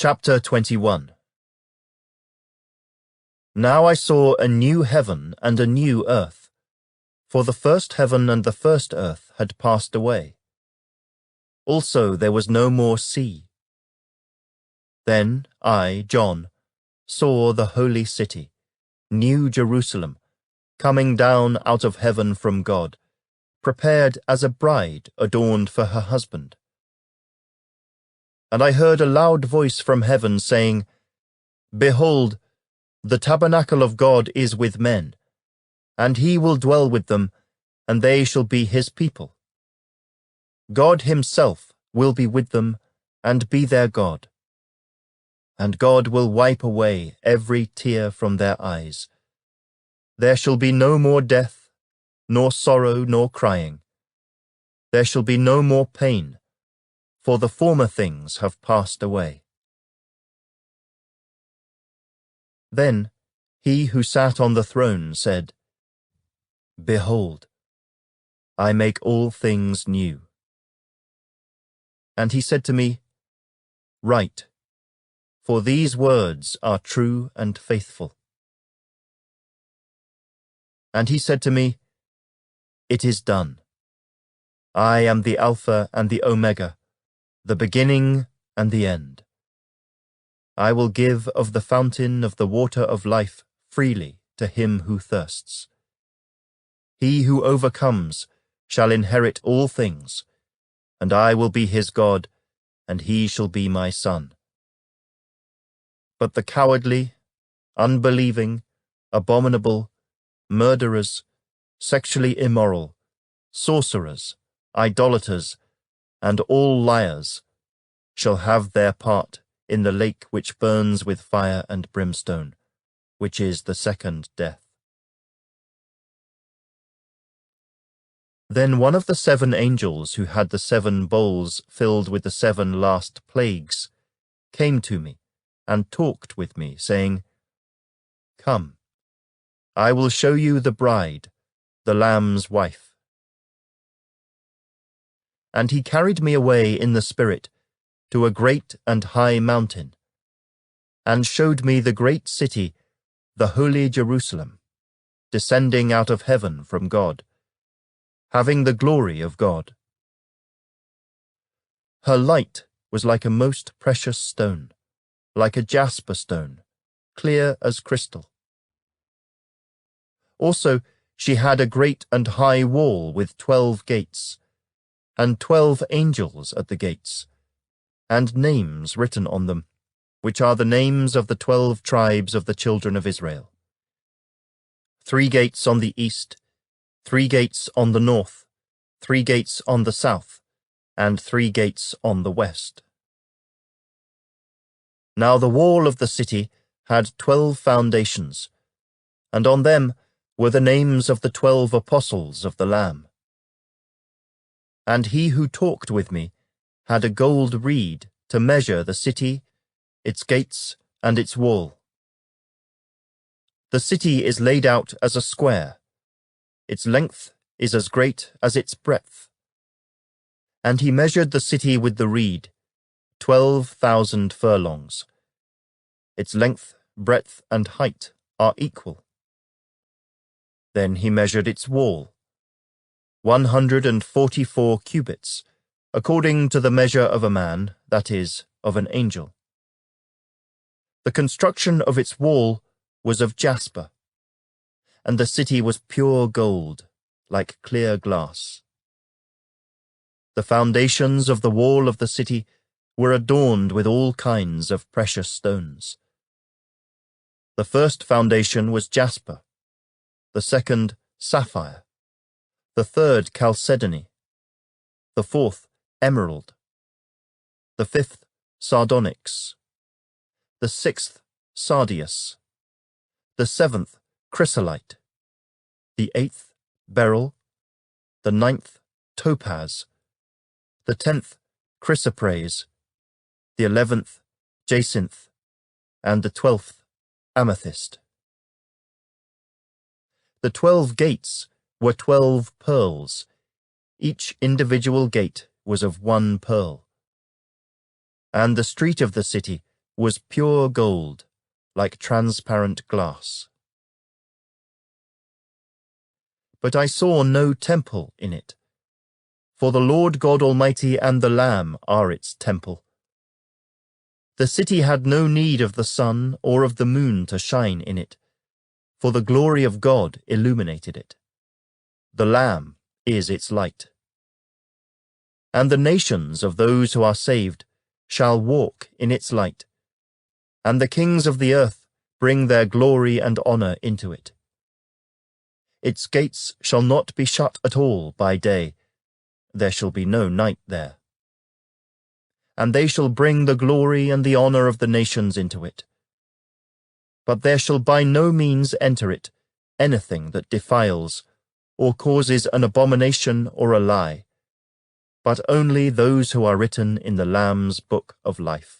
Chapter 21. Now I saw a new heaven and a new earth, for the first heaven and the first earth had passed away. Also there was no more sea. Then I, John, saw the holy city, New Jerusalem, coming down out of heaven from God, prepared as a bride adorned for her husband. And I heard a loud voice from heaven saying, Behold, the tabernacle of God is with men, and he will dwell with them, and they shall be his people. God himself will be with them, and be their God. And God will wipe away every tear from their eyes. There shall be no more death, nor sorrow, nor crying. There shall be no more pain, for the former things have passed away. Then he who sat on the throne said, Behold, I make all things new. And he said to me, Write, for these words are true and faithful. And he said to me, It is done. I am the Alpha and the Omega, the beginning and the end. I will give of the fountain of the water of life freely to him who thirsts. He who overcomes shall inherit all things, and I will be his God, and he shall be my son. But the cowardly, unbelieving, abominable, murderers, sexually immoral, sorcerers, idolaters, and all liars shall have their part in the lake which burns with fire and brimstone, which is the second death. Then one of the 7 angels who had the 7 bowls filled with the 7 last plagues came to me and talked with me, saying, Come, I will show you the bride, the Lamb's wife. And he carried me away in the Spirit to a great and high mountain, and showed me the great city, the holy Jerusalem, descending out of heaven from God, having the glory of God. Her light was like a most precious stone, like a jasper stone, clear as crystal. Also she had a great and high wall with 12 gates, and 12 angels at the gates, and names written on them, which are the names of the 12 tribes of the children of Israel. 3 gates on the east, 3 gates on the north, 3 gates on the south, and 3 gates on the west. Now the wall of the city had 12 foundations, and on them were the names of the 12 apostles of the Lamb. And he who talked with me had a gold reed to measure the city, its gates, and its wall. The city is laid out as a square. Its length is as great as its breadth. And he measured the city with the reed, 12,000 furlongs. Its length, breadth, and height are equal. Then he measured its wall, 144 cubits, according to the measure of a man, that is, of an angel. The construction of its wall was of jasper, and the city was pure gold, like clear glass. The foundations of the wall of the city were adorned with all kinds of precious stones. The first foundation was jasper, the second sapphire, the third chalcedony, the fourth emerald, the fifth sardonyx, the sixth sardius, the seventh chrysolite, the eighth beryl, the ninth topaz, the 10th chrysoprase, the 11th jacinth, and the 12th amethyst. The 12 gates were 12 pearls. Each individual gate was of 1 pearl. And the street of the city was pure gold, like transparent glass. But I saw no temple in it, for the Lord God Almighty and the Lamb are its temple. The city had no need of the sun or of the moon to shine in it, for the glory of God illuminated it. The Lamb is its light. And the nations of those who are saved shall walk in its light, and the kings of the earth bring their glory and honor into it. Its gates shall not be shut at all by day, there shall be no night there. And they shall bring the glory and the honor of the nations into it. But there shall by no means enter it anything that defiles, or causes an abomination or a lie, but only those who are written in the Lamb's book of life.